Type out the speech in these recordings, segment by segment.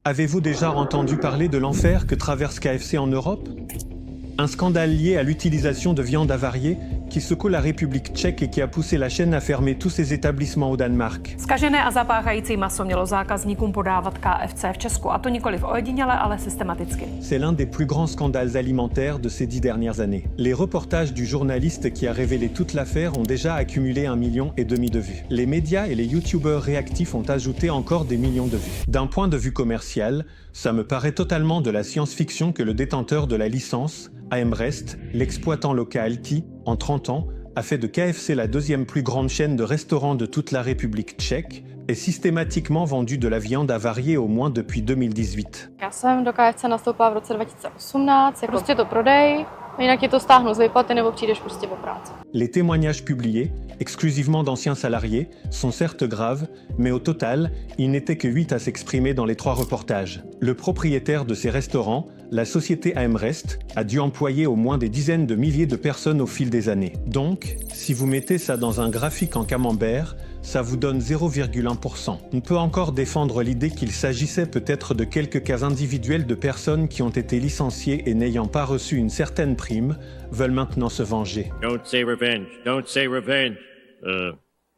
Avez-vous déjà entendu parler de l'enfer que traverse KFC en Europe? Un scandale lié à l'utilisation de viande avariée qui secoue la République tchèque et qui a poussé la chaîne à fermer tous ses établissements au Danemark. Zkažené a zapáchající maso mělo zákazníkům podávat KFC v Česku, a to nikoliv ojediněle, ale systematicky. C'est l'un des plus grands scandales alimentaires de ces 10 dernières années. Les reportages du journaliste qui a révélé toute l'affaire ont déjà accumulé 1,5 million de vues. Les médias et les youtubeurs réactifs ont ajouté encore des millions de vues. D'un point de vue commercial, ça me paraît totalement de la science-fiction que le détenteur de la licence, AmRest, l'exploitant local qui, en 30 ans, a fait de KFC la deuxième plus grande chaîne de restaurants de toute la République tchèque et systématiquement vendu de la viande avariée au moins depuis 2018. Já jsem do KFC nastoupila v roce 2018, jako prostě to prodej, jinak je to stáhnu z výplaty nebo přijdeš prostě o práci. Les témoignages publiés, exclusivement d'anciens salariés, sont certes graves, mais au total, ils n'étaient que 8 à s'exprimer dans les 3 reportages. Le propriétaire de ces restaurants, la société AmRest, a dû employer au moins des dizaines de milliers de personnes au fil des années. Donc, si vous mettez ça dans un graphique en camembert, ça vous donne 0,1%. On peut encore défendre l'idée qu'il s'agissait peut-être de quelques cas individuels de personnes qui ont été licenciées et n'ayant pas reçu une certaine prime, veulent maintenant se venger. Don't say revenge. Don't say revenge.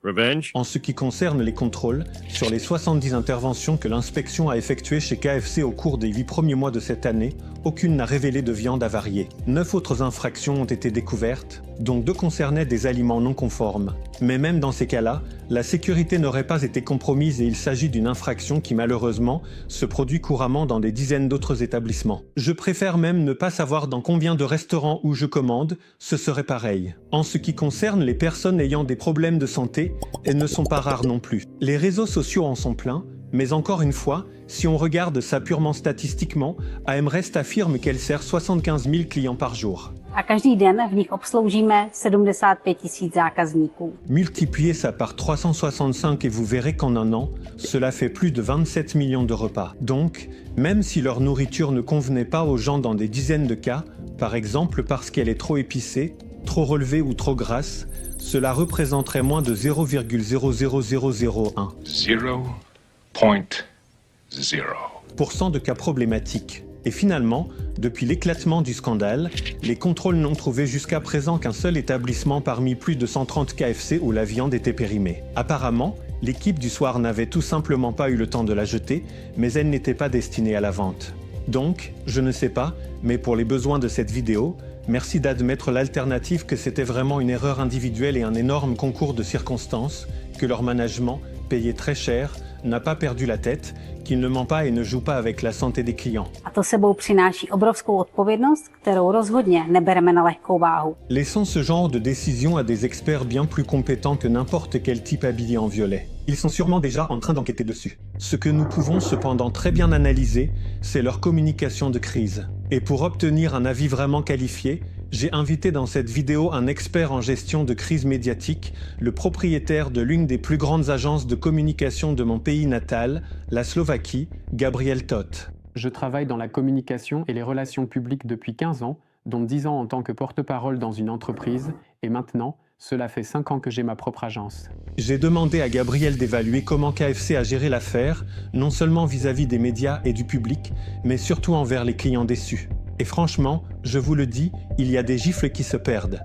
Revenge? En ce qui concerne les contrôles, sur les 70 interventions que l'inspection a effectuées chez KFC au cours des 8 premiers mois de cette année, aucune n'a révélé de viande avariée. 9 autres infractions ont été découvertes, dont 2 concernaient des aliments non conformes. Mais même dans ces cas-là, la sécurité n'aurait pas été compromise et il s'agit d'une infraction qui malheureusement se produit couramment dans des dizaines d'autres établissements. Je préfère même ne pas savoir dans combien de restaurants où je commande, ce serait pareil. En ce qui concerne les personnes ayant des problèmes de santé, elles ne sont pas rares non plus. Les réseaux sociaux en sont pleins, mais encore une fois, si on regarde ça purement statistiquement, AmRest affirme qu'elle sert 75 000 clients par jour. A každý den v nich obsloužíme 75 000 zákazníků. Multipliez ça par 365 et vous verrez qu'en un an, cela fait plus de 27 millions de repas. Donc, même si leur nourriture ne convenait pas aux gens dans des dizaines de cas, par exemple parce qu'elle est trop épicée, trop relevée ou trop grasse, cela représenterait moins de 0,00001. 0,0% de cas problématiques. Et finalement, depuis l'éclatement du scandale, les contrôles n'ont trouvé jusqu'à présent qu'un seul établissement parmi plus de 130 KFC où la viande était périmée. Apparemment, l'équipe du soir n'avait tout simplement pas eu le temps de la jeter, mais elle n'était pas destinée à la vente. Donc, je ne sais pas, mais pour les besoins de cette vidéo, merci d'admettre l'alternative que c'était vraiment une erreur individuelle et un énorme concours de circonstances, que leur management, payé très cher, n'a pas perdu la tête, qu'il ne ment pas et ne joue pas avec la santé des clients. A to sebou přináší obrovskou odpovědnost, kterou rozhodně nebereme na lehkou váhu. Laissons ce genre de décision à des experts bien plus compétents que n'importe quel type habillé en violet. Ils sont sûrement déjà en train d'enquêter dessus. Ce que nous pouvons cependant très bien analyser, c'est leur communication de crise. Et pour obtenir un avis vraiment qualifié, j'ai invité dans cette vidéo un expert en gestion de crise médiatique, le propriétaire de l'une des plus grandes agences de communication de mon pays natal, la Slovaquie, Gabriel Todt. Je travaille dans la communication et les relations publiques depuis 15 ans, dont 10 ans en tant que porte-parole dans une entreprise, et maintenant, cela fait 5 ans que j'ai ma propre agence. J'ai demandé à Gabriel d'évaluer comment KFC a géré l'affaire, non seulement vis-à-vis des médias et du public, mais surtout envers les clients déçus. Et franchement, je vous le dis, il y a des gifles qui se perdent.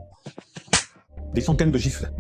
Des centaines de gifles.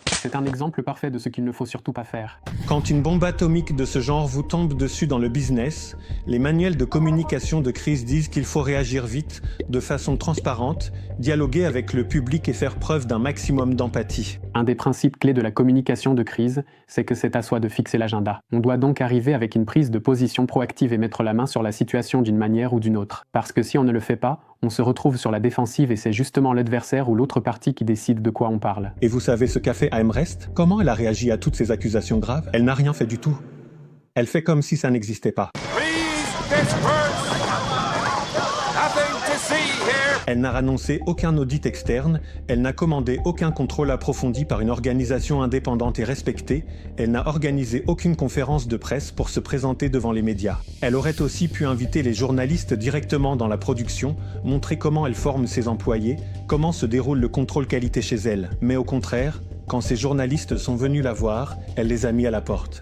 C'est un exemple parfait de ce qu'il ne faut surtout pas faire. Quand une bombe atomique de ce genre vous tombe dessus dans le business, les manuels de communication de crise disent qu'il faut réagir vite, de façon transparente, dialoguer avec le public et faire preuve d'un maximum d'empathie. Un des principes clés de la communication de crise, c'est que c'est à soi de fixer l'agenda. On doit donc arriver avec une prise de position proactive et mettre la main sur la situation d'une manière ou d'une autre. Parce que si on ne le fait pas, on se retrouve sur la défensive et c'est justement l'adversaire ou l'autre partie qui décide de quoi on parle. Et vous savez ce qu'a fait AmRest? Comment elle a réagi à toutes ces accusations graves? Elle n'a rien fait du tout. Elle fait comme si ça n'existait pas. Elle n'a annoncé aucun audit externe, elle n'a commandé aucun contrôle approfondi par une organisation indépendante et respectée, elle n'a organisé aucune conférence de presse pour se présenter devant les médias. Elle aurait aussi pu inviter les journalistes directement dans la production, montrer comment elle forme ses employés, comment se déroule le contrôle qualité chez elle. Mais au contraire, Quand ces journalistes sont venus la voir, elle les a mis à la porte.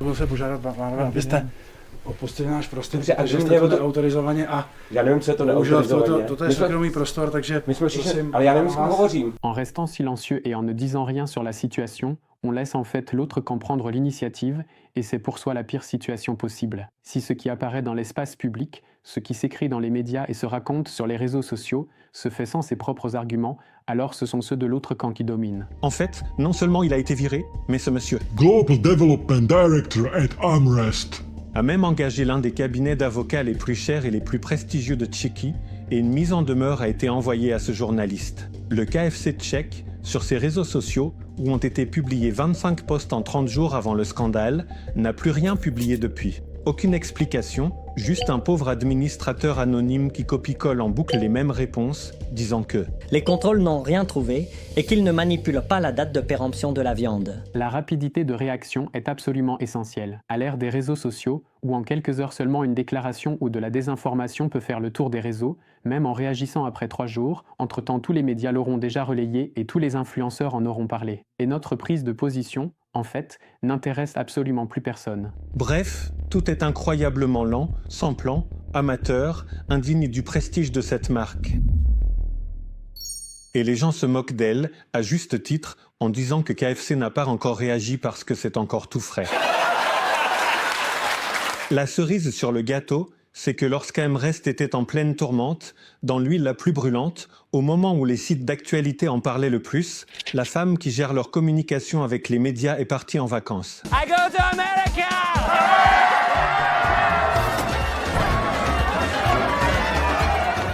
Opustili náš prostor, takže jste to neautorizovaně a já nevím, co je to neautorizovaně. Toto je soukromý prostor, takže my jsme přišli, ale já nevím, s kým hovořím. En restant silencieux et en ne disant rien sur la situation, on laisse en fait l'autre camp prendre l'initiative et c'est pour soi la pire situation possible. Si ce qui apparaît dans l'espace public, ce qui s'écrit dans les médias et se raconte sur les réseaux sociaux se fait sans ses propres arguments, alors ce sont ceux de l'autre camp qui dominent. En fait, non seulement il a été viré, mais ce monsieur Global Development Director at Armrest a même engagé l'un des cabinets d'avocats les plus chers et les plus prestigieux de Tchéquie et une mise en demeure a été envoyée à ce journaliste. Le KFC tchèque, sur ses réseaux sociaux, où ont été publiés 25 posts en 30 jours avant le scandale, n'a plus rien publié depuis. Aucune explication, juste un pauvre administrateur anonyme qui copie-colle en boucle les mêmes réponses, disant que les contrôles n'ont rien trouvé et qu'ils ne manipulent pas la date de péremption de la viande. La rapidité de réaction est absolument essentielle. À l'ère des réseaux sociaux, où en quelques heures seulement une déclaration ou de la désinformation peut faire le tour des réseaux, même en réagissant après 3 jours, entre-temps tous les médias l'auront déjà relayé et tous les influenceurs en auront parlé. Et notre prise de position, en fait, n'intéresse absolument plus personne. Bref, tout est incroyablement lent, sans plan, amateur, indigne du prestige de cette marque. Et les gens se moquent d'elle, à juste titre, en disant que KFC n'a pas encore réagi parce que c'est encore tout frais. La cerise sur le gâteau, c'est que lorsqu'Armrest était en pleine tourmente, dans l'huile la plus brûlante, au moment où les sites d'actualité en parlaient le plus, la femme qui gère leur communication avec les médias est partie en vacances. I go to America!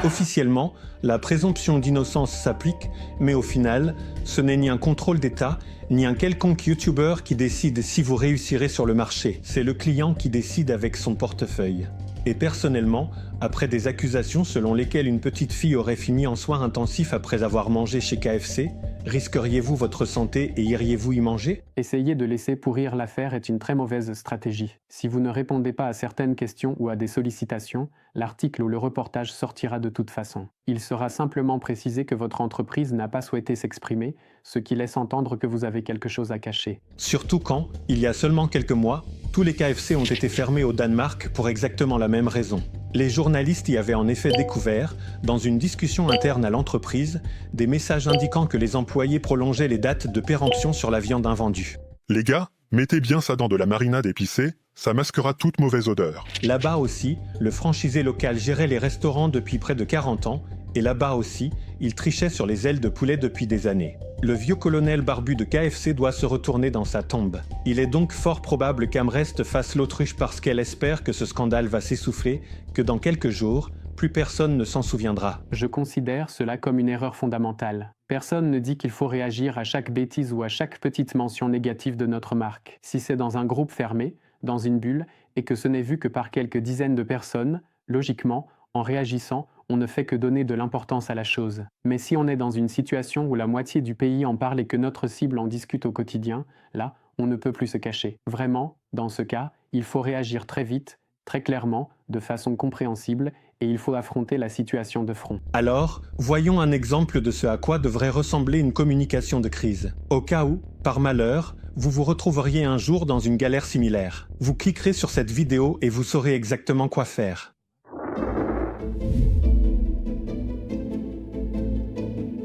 Officiellement, la présomption d'innocence s'applique, mais au final, ce n'est ni un contrôle d'État, ni un quelconque YouTuber qui décide si vous réussirez sur le marché. C'est le client qui décide avec son portefeuille. Et personnellement, après des accusations selon lesquelles une petite fille aurait fini en soins intensifs après avoir mangé chez KFC, risqueriez-vous votre santé et iriez-vous y manger? Essayer de laisser pourrir l'affaire est une très mauvaise stratégie. Si vous ne répondez pas à certaines questions ou à des sollicitations, l'article ou le reportage sortira de toute façon. Il sera simplement précisé que votre entreprise n'a pas souhaité s'exprimer, ce qui laisse entendre que vous avez quelque chose à cacher. Surtout quand, il y a seulement quelques mois, tous les KFC ont été fermés au Danemark pour exactement la même raison. Les journalistes y avaient en effet découvert, dans une discussion interne à l'entreprise, des messages indiquant que les employés prolongeaient les dates de péremption sur la viande invendue. Les gars, mettez bien ça dans de la marinade épicée, ça masquera toute mauvaise odeur. Là-bas aussi, le franchisé local gérait les restaurants depuis près de 40 ans, et là-bas aussi, il trichait sur les ailes de poulet depuis des années. Le vieux colonel barbu de KFC doit se retourner dans sa tombe. Il est donc fort probable qu'Armrest fasse l'autruche parce qu'elle espère que ce scandale va s'essouffler, que dans quelques jours, plus personne ne s'en souviendra. Je considère cela comme une erreur fondamentale. Personne ne dit qu'il faut réagir à chaque bêtise ou à chaque petite mention négative de notre marque. Si c'est dans un groupe fermé, dans une bulle, et que ce n'est vu que par quelques dizaines de personnes, logiquement, en réagissant, on ne fait que donner de l'importance à la chose. Mais si on est dans une situation où la moitié du pays en parle et que notre cible en discute au quotidien, là, on ne peut plus se cacher. Vraiment, dans ce cas, il faut réagir très vite, très clairement, de façon compréhensible, et il faut affronter la situation de front. Alors, voyons un exemple de ce à quoi devrait ressembler une communication de crise. Au cas où, par malheur, vous vous retrouveriez un jour dans une galère similaire. Vous cliquerez sur cette vidéo et vous saurez exactement quoi faire.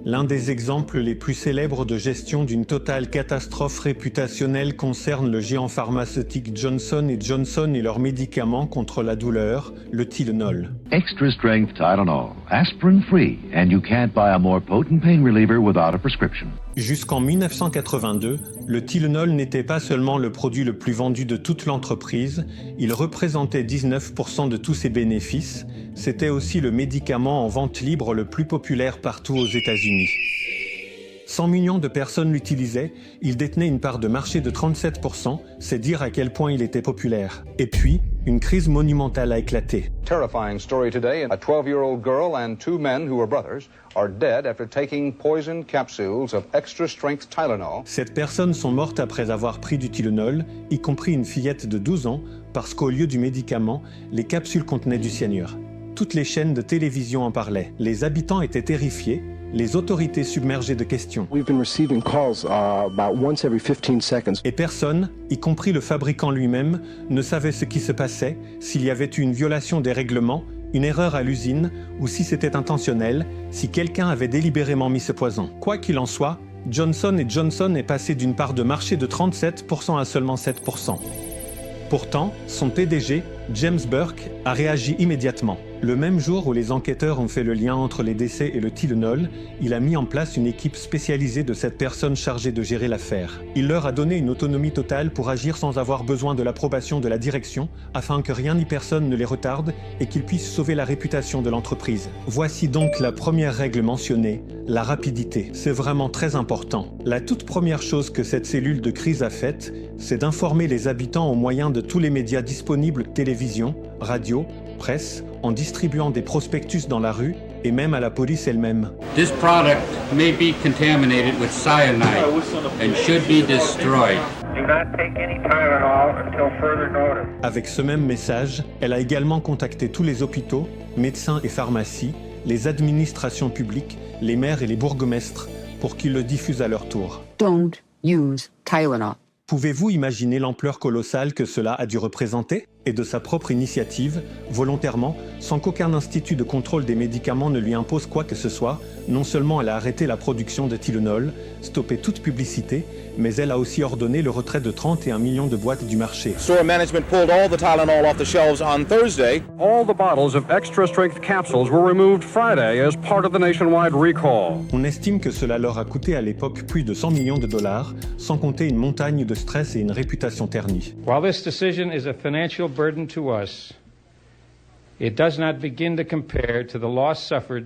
L'un des exemples les plus célèbres de gestion d'une totale catastrophe réputationnelle concerne le géant pharmaceutique Johnson & Johnson et leurs médicaments contre la douleur, le Tylenol. Extra strength Tylenol, aspirin free, and you can't buy a more potent pain reliever without a prescription. Jusqu'en 1982, le Tylenol n'était pas seulement le produit le plus vendu de toute l'entreprise, il représentait 19% de tous ses bénéfices, c'était aussi le médicament en vente libre le plus populaire partout aux États-Unis. 100 millions de personnes l'utilisaient, il détenait une part de marché de 37%, c'est dire à quel point il était populaire. Et puis, une crise monumentale a éclaté. Terrifying story today. A 12-year-old girl and 2 men who were brothers are dead after taking poison capsules of extra-strength Tylenol. Cette personnes sont mortes après avoir pris du Tylenol, y compris une fillette de 12 ans, parce qu'au lieu du médicament, les capsules contenaient du cyanure. Toutes les chaînes de télévision en parlaient. Les habitants étaient terrifiés, les autorités submergées de questions. We've been receiving calls about once every 15 seconds. Et personne, y compris le fabricant lui-même, ne savait ce qui se passait, s'il y avait eu une violation des règlements, une erreur à l'usine, ou si c'était intentionnel, si quelqu'un avait délibérément mis ce poison. Quoi qu'il en soit, Johnson & Johnson est passé d'une part de marché de 37% à seulement 7%. Pourtant, son PDG, James Burke, a réagi immédiatement. Le même jour où les enquêteurs ont fait le lien entre les décès et le Tylenol, il a mis en place une équipe spécialisée de 7 personnes chargées de gérer l'affaire. Il leur a donné une autonomie totale pour agir sans avoir besoin de l'approbation de la direction, afin que rien ni personne ne les retarde et qu'ils puissent sauver la réputation de l'entreprise. Voici donc la première règle mentionnée, la rapidité. C'est vraiment très important. La toute première chose que cette cellule de crise a faite, c'est d'informer les habitants au moyen de tous les médias disponibles, télévision, radio, presse, en distribuant des prospectus dans la rue et même à la police elle-même. This product may be contaminated with cyanide and should be destroyed. Do not take any Tylenol until further notice. Avec ce même message, elle a également contacté tous les hôpitaux, médecins et pharmacies, les administrations publiques, les maires et les bourgmestres pour qu'ils le diffusent à leur tour. Don't use Tylenol. Pouvez-vous imaginer l'ampleur colossale que cela a dû représenter? Et de sa propre initiative, volontairement, sans qu'aucun institut de contrôle des médicaments ne lui impose quoi que ce soit, non seulement elle a arrêté la production de Tylenol, stoppé toute publicité, mais elle a aussi ordonné le retrait de 31 millions de boîtes du marché. Store management pulled all the Tylenol off the shelves on Thursday. All the bottles of extra-strength capsules were removed Friday as part of the nationwide recall. On estime que cela leur a coûté à l'époque plus de 100 millions de dollars, sans compter une montagne de stress et une réputation ternie. While this decision is a financial burden to us, it does not begin to compare to the loss suffered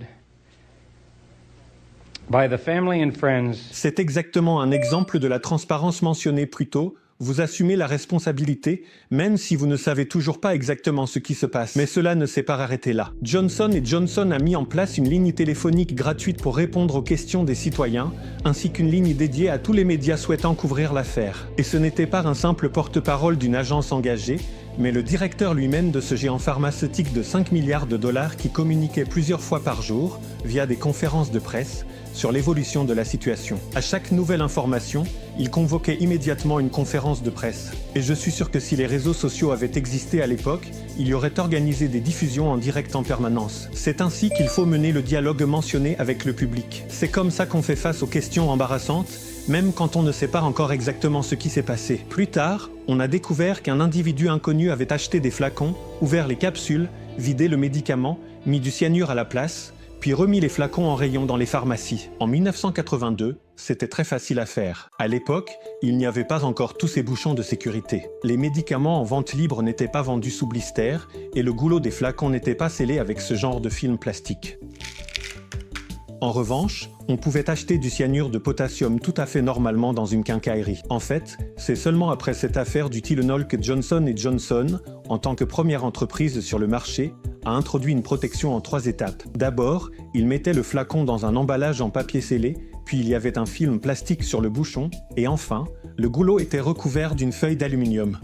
by the family and friends. C'est exactement un exemple de la transparence mentionnée plus tôt. Vous assumez la responsabilité, même si vous ne savez toujours pas exactement ce qui se passe. Mais cela ne s'est pas arrêté là. Johnson & Johnson a mis en place une ligne téléphonique gratuite pour répondre aux questions des citoyens, ainsi qu'une ligne dédiée à tous les médias souhaitant couvrir l'affaire. Et ce n'était pas un simple porte-parole d'une agence engagée, mais le directeur lui-même de ce géant pharmaceutique de 5 milliards de dollars qui communiquait plusieurs fois par jour, via des conférences de presse, sur l'évolution de la situation. À chaque nouvelle information, il convoquait immédiatement une conférence de presse. Et je suis sûr que si les réseaux sociaux avaient existé à l'époque, il y aurait organisé des diffusions en direct en permanence. C'est ainsi qu'il faut mener le dialogue mentionné avec le public. C'est comme ça qu'on fait face aux questions embarrassantes, même quand on ne sait pas encore exactement ce qui s'est passé. Plus tard, on a découvert qu'un individu inconnu avait acheté des flacons, ouvert les capsules, vidé le médicament, mis du cyanure à la place, puis remis les flacons en rayon dans les pharmacies. En 1982, c'était très facile à faire. À l'époque, il n'y avait pas encore tous ces bouchons de sécurité. Les médicaments en vente libre n'étaient pas vendus sous blister, et le goulot des flacons n'était pas scellé avec ce genre de film plastique. En revanche, on pouvait acheter du cyanure de potassium tout à fait normalement dans une quincaillerie. En fait, c'est seulement après cette affaire du Tylenol que Johnson & Johnson, en tant que première entreprise sur le marché, a introduit une protection en 3 étapes. D'abord, il mettait le flacon dans un emballage en papier scellé, puis il y avait un film plastique sur le bouchon, et enfin, le goulot était recouvert d'une feuille d'aluminium.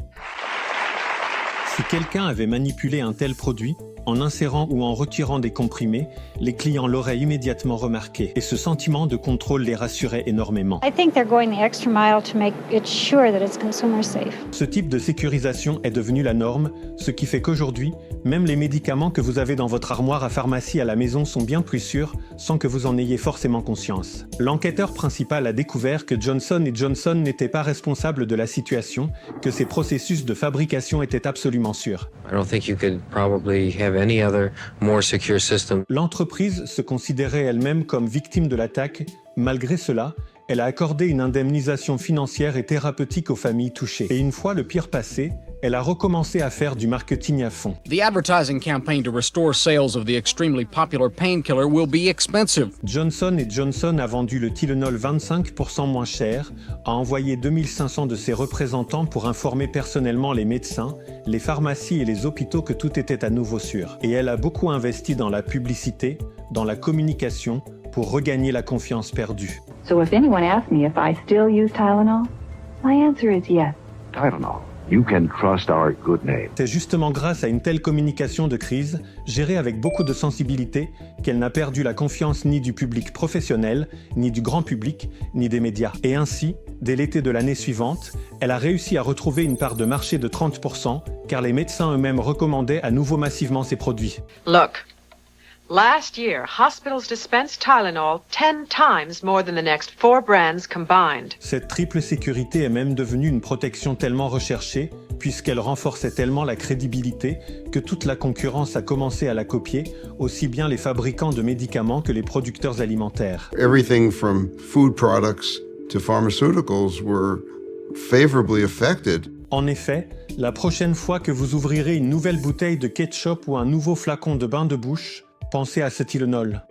Si quelqu'un avait manipulé un tel produit, en insérant ou en retirant des comprimés, les clients l'auraient immédiatement remarqué, et ce sentiment de contrôle les rassurait énormément. I think they're going the extra mile to make it sure that it's consumer safe. Ce type de sécurisation est devenu la norme, ce qui fait qu'aujourd'hui, même les médicaments que vous avez dans votre armoire à pharmacie à la maison sont bien plus sûrs, sans que vous en ayez forcément conscience. L'enquêteur principal a découvert que Johnson & Johnson n'était pas responsable de la situation, que ses processus de fabrication étaient absolument sûrs. I don't think you could probably have any other more secure system. L'entreprise se considérait elle-même comme victime de l'attaque. Malgré cela, elle a accordé une indemnisation financière et thérapeutique aux familles touchées. Et une fois le pire passé, elle a recommencé à faire du marketing à fond. The advertising campaign to restore sales of the extremely popular painkiller will be expensive. Johnson & Johnson a vendu le Tylenol 25% moins cher, a envoyé 2500 de ses représentants pour informer personnellement les médecins, les pharmacies et les hôpitaux que tout était à nouveau sûr. Et elle a beaucoup investi dans la publicité, dans la communication, pour regagner la confiance perdue. So if anyone asks me if I still use Tylenol, my answer is yes. Tylenol. You can trust our good name. C'est justement grâce à une telle communication de crise, gérée avec beaucoup de sensibilité, qu'elle n'a perdu la confiance ni du public professionnel, ni du grand public, ni des médias. Et ainsi, dès l'été de l'année suivante, elle a réussi à retrouver une part de marché de 30%, car les médecins eux-mêmes recommandaient à nouveau massivement ces produits. Look, last year, hospitals dispensed Tylenol 10 times more than the next 4 brands combined. Cette triple sécurité est même devenue une protection tellement recherchée, puisqu'elle renforçait tellement la crédibilité que toute la concurrence a commencé à la copier, aussi bien les fabricants de médicaments que les producteurs alimentaires. Everything from food products to pharmaceuticals were favorably affected. En effet, la prochaine fois que vous ouvrirez une nouvelle bouteille de ketchup ou un nouveau flacon de bain de bouche, pensez à ce Tylenol.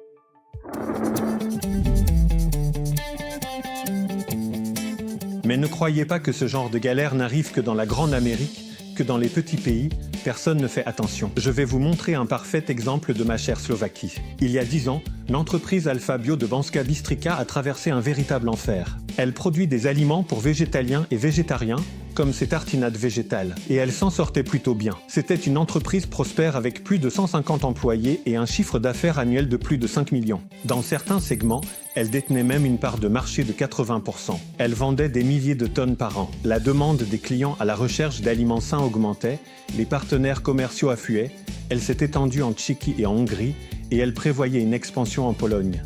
Mais ne croyez pas que ce genre de galère n'arrive que dans la grande Amérique, que dans les petits pays, personne ne fait attention. Je vais vous montrer un parfait exemple de ma chère Slovaquie. Il y a 10 ans, l'entreprise Alpha Bio de Banská Bystrica a traversé un véritable enfer. Elle produit des aliments pour végétaliens et végétariens, comme ses tartinades végétales. Et elle s'en sortait plutôt bien. C'était une entreprise prospère avec plus de 150 employés et un chiffre d'affaires annuel de plus de 5 millions. Dans certains segments, elle détenait même une part de marché de 80%. Elle vendait des milliers de tonnes par an. La demande des clients à la recherche d'aliments sains augmentait, les partenaires commerciaux affluaient, elle s'est étendue en Tchéquie et en Hongrie, et elle prévoyait une expansion en Pologne.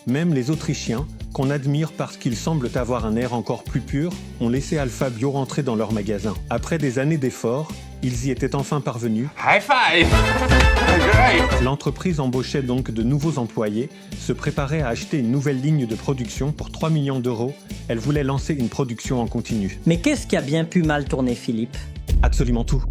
Même les Autrichiens, qu'on admire parce qu'ils semblent avoir un air encore plus pur, ont laissé Alpha Bio rentrer dans leur magasin. Après des années d'efforts, ils y étaient enfin parvenus. High five! L'entreprise embauchait donc de nouveaux employés, se préparait à acheter une nouvelle ligne de production pour 3 millions d'euros. Elle voulait lancer une production en continu. Mais qu'est-ce qui a bien pu mal tourner, Philippe? Absolument tout.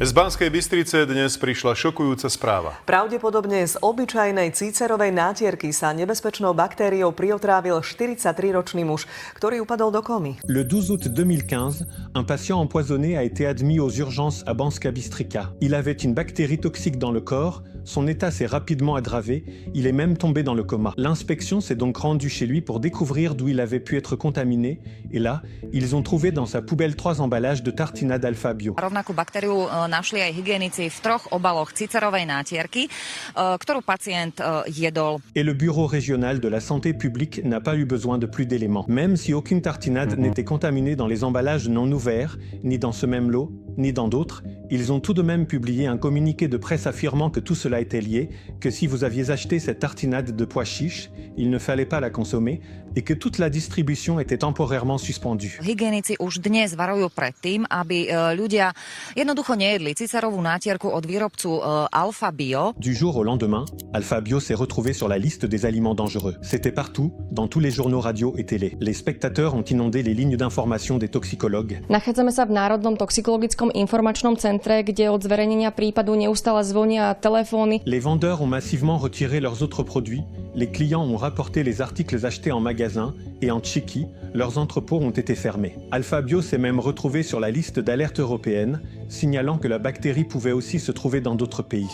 Z Banskej Bystrice dnes prišla šokujúca správa. Pravdepodobne z obyčajnej cícerovej nátierky sa nebezpečnou baktériou priotrávil 43-ročný muž, ktorý upadol do komy. Le 12 août 2015, un patient empoisonné a été admis aux urgences à Banská Bystrica. Il avait une bactérie toxique dans le corps, son état s'est rapidement aggravé, il est même tombé dans le coma. L'inspection s'est donc rendue chez lui pour découvrir d'où il avait pu être contaminé, et là, ils ont trouvé dans sa poubelle 3 emballages de tartinade Alpha Bio. Rovnakú baktériu našli aj hygienici v 3 obaloch cicerovej nátierky, ktorú pacient jedol. Et le bureau régional de la santé publique n'a pas eu besoin de plus d'éléments. Même si aucune tartinade n'était contaminée dans les emballages non ouverts, ni dans ce même lot, ni dans d'autres, ils ont tout de même publié un communiqué de presse affirmant que tout cela était lié, que si vous aviez acheté cette tartinade de pois chiches, il ne fallait pas la consommer, et que toute la distribution était temporairement suspendue. Hygienici už dnes varujú pred tým, aby ľudia jednoducho nejedli cicerovú nátierku od výrobcu Alpha Bio. Du jour au lendemain, Alpha Bio s'est retrouvé sur la liste des aliments dangereux. C'était partout, dans tous les journaux radio et télé. Les spectateurs ont inondé les lignes d'information des toxicologues. Nachádzame sa v Národnom toxikologickom informačnom centre, kde od zverejnenia prípadu neustále zvonia telefóny. Les vendeurs ont massivement retiré leurs autres produits, les clients ont rapporté les articles achetés en magasin et en Tchéquie, leurs entrepôts ont été fermés. Alpha Bio s'est même retrouvé sur la liste d'alerte européenne, signalant que la bactérie pouvait aussi se trouver dans d'autres pays.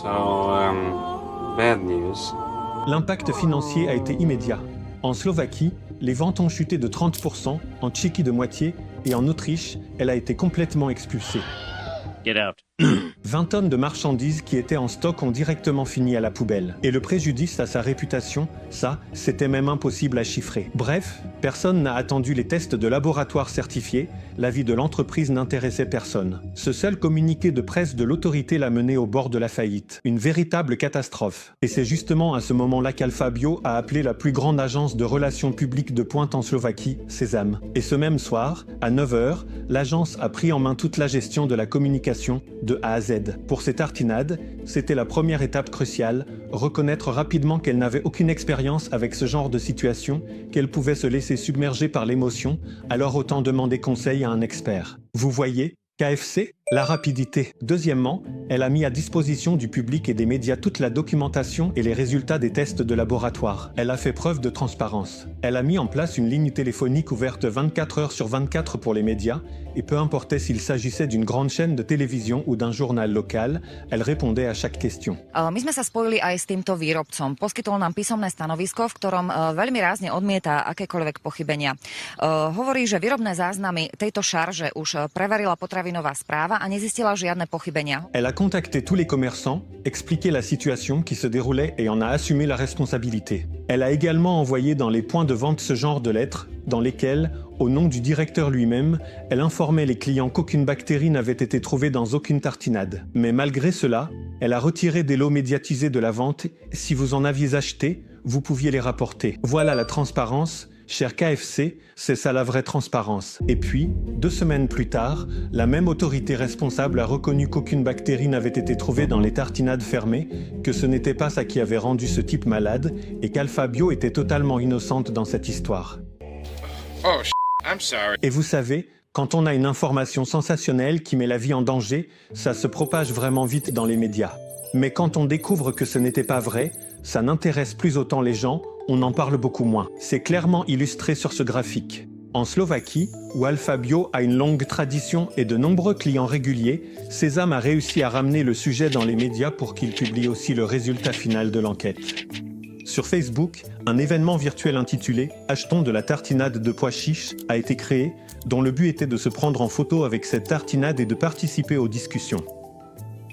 Bad news. L'impact financier a été immédiat. En Slovaquie, les ventes ont chuté de 30%, en Tchéquie de moitié, et en Autriche, elle a été complètement expulsée. Get out. 20 tonnes de marchandises qui étaient en stock ont directement fini à la poubelle. Et le préjudice à sa réputation, ça, c'était même impossible à chiffrer. Bref, personne n'a attendu les tests de laboratoire certifiés, l'avis de l'entreprise n'intéressait personne. Ce seul communiqué de presse de l'autorité l'a mené au bord de la faillite. Une véritable catastrophe. Et c'est justement à ce moment-là qu'Alpha Bio a appelé la plus grande agence de relations publiques de pointe en Slovaquie, Sésame. Et ce même soir, à 9h, l'agence a pris en main toute la gestion de la communication de A à Z. Pour ces tartinades, c'était la première étape cruciale, reconnaître rapidement qu'elle n'avait aucune expérience avec ce genre de situation, qu'elle pouvait se laisser submerger par l'émotion, alors autant demander conseil à un expert. Vous voyez, KFC, La rapidité. Deuxièmement, elle a mis à disposition du public et des médias toute la documentation et les résultats des tests de laboratoire. Elle a fait preuve de transparence. Elle a mis en place une ligne téléphonique ouverte 24 heures sur 24 pour les médias, et peu importait s'il s'agissait d'une grande chaîne de télévision ou d'un journal local, elle répondait à chaque question. My sme sa spojili aj s týmto výrobcom. Poskytol nám písomné stanovisko, v ktorom veľmi rázne odmieta akékoľvek pochybenia. Hovorí, že výrobné záznamy tejto šarže už preverila potravinová správa a nezistila žiadne pochybenia. Elle a contacté tous les commerçants, expliqué la situation qui se déroulait et en a assumé la responsabilité. Elle a également envoyé dans les points de vente ce genre de lettres, dans lesquelles, au nom du directeur lui-même, elle informait les clients qu'aucune bactérie n'avait été trouvée dans aucune tartinade. Mais malgré cela, elle a retiré des lots médiatisés de la vente. Si vous en aviez acheté, vous pouviez les rapporter. Voilà la transparence. Cher KFC, c'est ça la vraie transparence. Et puis, 2 semaines plus tard, la même autorité responsable a reconnu qu'aucune bactérie n'avait été trouvée dans les tartinades fermées, que ce n'était pas ça qui avait rendu ce type malade, et qu'Alpha Bio était totalement innocente dans cette histoire. Oh, I'm sorry. Et vous savez, quand on a une information sensationnelle qui met la vie en danger, ça se propage vraiment vite dans les médias. Mais quand on découvre que ce n'était pas vrai, ça n'intéresse plus autant les gens, on en parle beaucoup moins. C'est clairement illustré sur ce graphique. En Slovaquie, où Alpha Bio a une longue tradition et de nombreux clients réguliers, Sésame a réussi à ramener le sujet dans les médias pour qu'il publie aussi le résultat final de l'enquête. Sur Facebook, un événement virtuel intitulé « Achetons de la tartinade de pois chiches » a été créé, dont le but était de se prendre en photo avec cette tartinade et de participer aux discussions.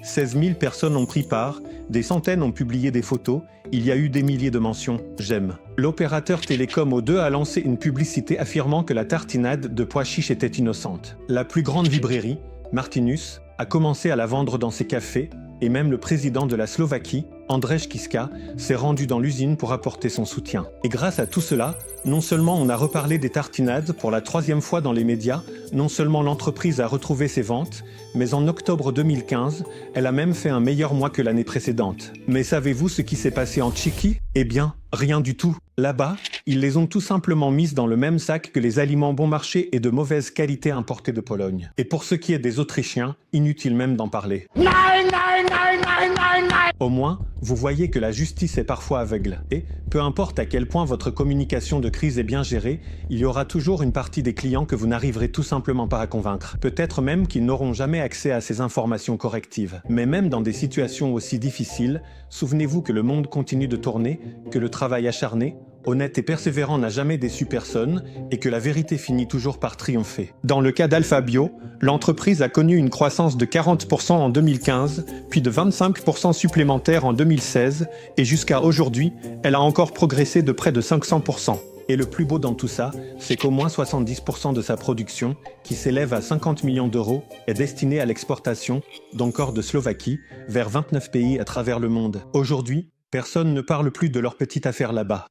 16 000 personnes ont pris part, des centaines ont publié des photos, il y a eu des milliers de mentions « J'aime ». L'opérateur Télécom O2 a lancé une publicité affirmant que la tartinade de pois chiches était innocente. La plus grande librairie, Martinus, a commencé à la vendre dans ses cafés, et même le président de la Slovaquie, Andrzej Kiska, s'est rendu dans l'usine pour apporter son soutien. Et grâce à tout cela, non seulement on a reparlé des tartinades pour la 3e fois dans les médias, non seulement l'entreprise a retrouvé ses ventes, mais en octobre 2015, elle a même fait un meilleur mois que l'année précédente. Mais savez-vous ce qui s'est passé en Tchéquie ? Eh bien, rien du tout. Là-bas, ils les ont tout simplement mises dans le même sac que les aliments bon marché et de mauvaise qualité importés de Pologne. Et pour ce qui est des Autrichiens, inutile même d'en parler. Au moins, vous voyez que la justice est parfois aveugle. Et, peu importe à quel point votre communication de crise est bien gérée, il y aura toujours une partie des clients que vous n'arriverez tout simplement pas à convaincre. Peut-être même qu'ils n'auront jamais accès à ces informations correctives. Mais même dans des situations aussi difficiles, souvenez-vous que le monde continue de tourner, que le travail acharné, honnête et persévérant n'a jamais déçu personne et que la vérité finit toujours par triompher. Dans le cas d'Alpha Bio, l'entreprise a connu une croissance de 40% en 2015, puis de 25% supplémentaires en 2016 et jusqu'à aujourd'hui, elle a encore progressé de près de 500%. Et le plus beau dans tout ça, c'est qu'au moins 70% de sa production, qui s'élève à 50 millions d'euros, est destinée à l'exportation, d'encore de Slovaquie, vers 29 pays à travers le monde. Aujourd'hui, personne ne parle plus de leur petite affaire là-bas.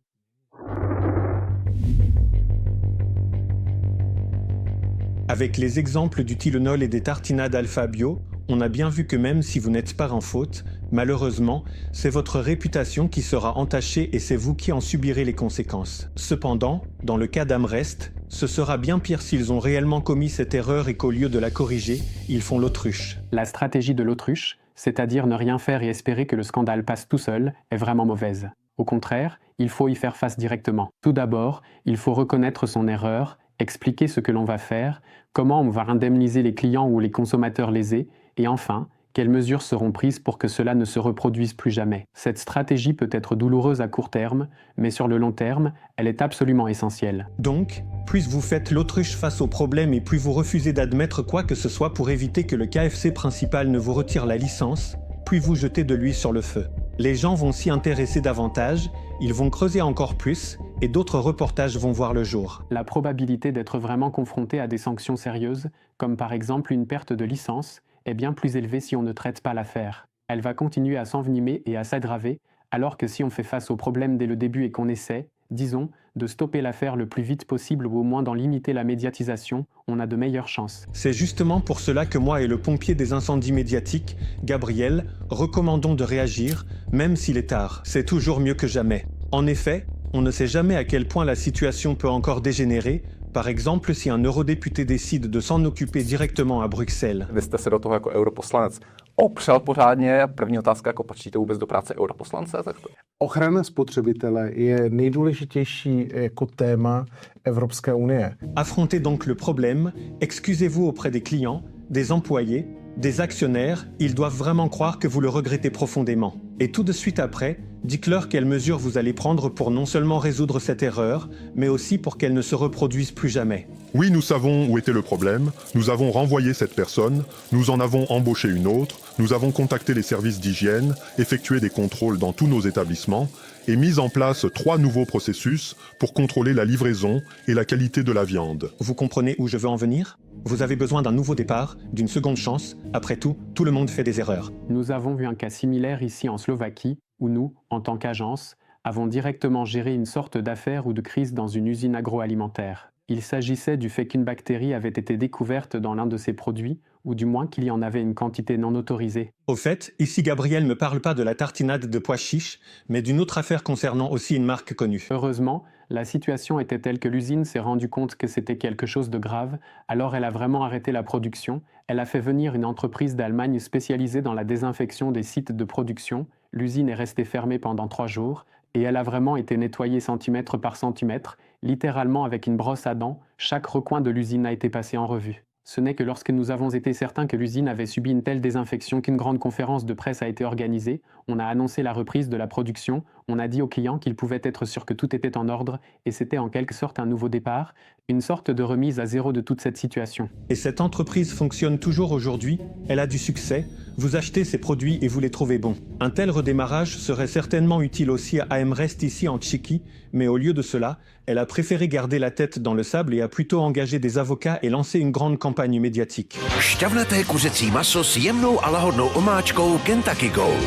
Avec les exemples du Tylenol et des tartinades Alpha Bio, on a bien vu que même si vous n'êtes pas en faute, malheureusement, c'est votre réputation qui sera entachée et c'est vous qui en subirez les conséquences. Cependant, dans le cas d'Amrest, ce sera bien pire s'ils ont réellement commis cette erreur et qu'au lieu de la corriger, ils font l'autruche. La stratégie de l'autruche, c'est-à-dire ne rien faire et espérer que le scandale passe tout seul, est vraiment mauvaise. Au contraire, il faut y faire face directement. Tout d'abord, il faut reconnaître son erreur, expliquer ce que l'on va faire, comment on va indemniser les clients ou les consommateurs lésés, et enfin, quelles mesures seront prises pour que cela ne se reproduise plus jamais. Cette stratégie peut être douloureuse à court terme, mais sur le long terme, elle est absolument essentielle. Donc, plus vous faites l'autruche face aux problèmes et plus vous refusez d'admettre quoi que ce soit pour éviter que le KFC principal ne vous retire la licence, plus vous jetez de l'huile sur le feu. Les gens vont s'y intéresser davantage, ils vont creuser encore plus, et d'autres reportages vont voir le jour. La probabilité d'être vraiment confronté à des sanctions sérieuses, comme par exemple une perte de licence, est bien plus élevée si on ne traite pas l'affaire. Elle va continuer à s'envenimer et à s'aggraver, alors que si on fait face au problème dès le début et qu'on essaie, disons, de stopper l'affaire le plus vite possible ou au moins d'en limiter la médiatisation, on a de meilleures chances. C'est justement pour cela que moi et le pompier des incendies médiatiques, Gabriel, recommandons de réagir, même s'il est tard. C'est toujours mieux que jamais. En effet, on ne sait jamais à quel point la situation peut encore dégénérer, Par exemple, si un eurodéputé décide de s'en occuper directement à Bruxelles. Vy jste se do toho jako europoslanec opřel pořádně. První otázka, jako patříte vůbec do práce europoslance? Tak to... Ochrana spotřebitele je nejdůležitější jako téma Evropské unie. Affrontez donc le problème, excusez-vous auprès des clients, des employés, des actionnaires, ils doivent vraiment croire que vous le regrettez profondément. Et tout de suite après, dites-leur quelles mesures vous allez prendre pour non seulement résoudre cette erreur, mais aussi pour qu'elle ne se reproduise plus jamais. Oui, nous savons où était le problème, nous avons renvoyé cette personne, nous en avons embauché une autre, nous avons contacté les services d'hygiène, effectué des contrôles dans tous nos établissements et mis en place 3 nouveaux processus pour contrôler la livraison et la qualité de la viande. Vous comprenez où je veux en venir ? Vous avez besoin d'un nouveau départ, d'une seconde chance. Après tout le monde fait des erreurs. Nous avons vu un cas similaire ici en Slovaquie, où nous, en tant qu'agence, avons directement géré une sorte d'affaire ou de crise dans une usine agroalimentaire. Il s'agissait du fait qu'une bactérie avait été découverte dans l'un de ces produits, ou du moins qu'il y en avait une quantité non autorisée. Au fait, ici Gabriel ne parle pas de la tartinade de pois chiches, mais d'une autre affaire concernant aussi une marque connue. Heureusement, la situation était telle que l'usine s'est rendue compte que c'était quelque chose de grave, alors elle a vraiment arrêté la production, elle a fait venir une entreprise d'Allemagne spécialisée dans la désinfection des sites de production, l'usine est restée fermée pendant 3 jours, et elle a vraiment été nettoyée centimètre par centimètre, littéralement avec une brosse à dents, chaque recoin de l'usine a été passé en revue. Ce n'est que lorsque nous avons été certains que l'usine avait subi une telle désinfection qu'une grande conférence de presse a été organisée, on a annoncé la reprise de la production, on a dit aux clients qu'ils pouvaient être sûrs que tout était en ordre, et c'était en quelque sorte un nouveau départ, une sorte de remise à zéro de toute cette situation. Et cette entreprise fonctionne toujours aujourd'hui, elle a du succès, vous achetez ses produits et vous les trouvez bons. Un tel redémarrage serait certainement utile aussi à AMRest ici en Tchéquie, mais au lieu de cela, elle a préféré garder la tête dans le sable et a plutôt engagé des avocats et lancé une grande campagne médiatique. Šťavnaté kuřecí maso s jemnou a lahodnou omáčkou Kentucky Gold.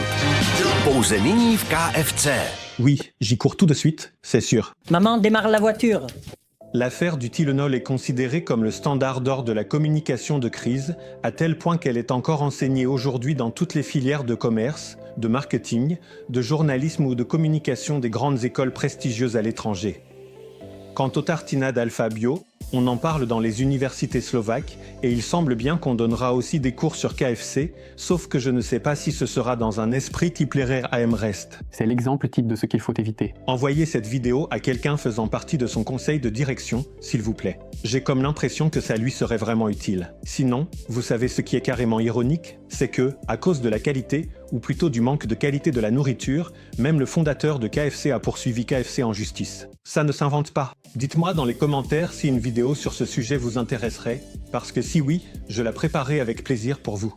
Pouze nyní v KFC. Oui, j'y cours tout de suite, c'est sûr. Maman, démarre la voiture. L'affaire du Tylenol est considérée comme le standard d'or de la communication de crise, à tel point qu'elle est encore enseignée aujourd'hui dans toutes les filières de commerce, de marketing, de journalisme ou de communication des grandes écoles prestigieuses à l'étranger. Quant aux tartinades Alpha Bio, on en parle dans les universités slovaques et il semble bien qu'on donnera aussi des cours sur KFC, sauf que je ne sais pas si ce sera dans un esprit qui plairait à AMRest. C'est l'exemple type de ce qu'il faut éviter. Envoyez cette vidéo à quelqu'un faisant partie de son conseil de direction, s'il vous plaît. J'ai comme l'impression que ça lui serait vraiment utile. Sinon, vous savez ce qui est carrément ironique, c'est que, à cause de la qualité, ou plutôt du manque de qualité de la nourriture, même le fondateur de KFC a poursuivi KFC en justice. Ça ne s'invente pas. Dites-moi dans les commentaires si une vidéo sur ce sujet vous intéresserait, parce que si oui, je la préparerai avec plaisir pour vous.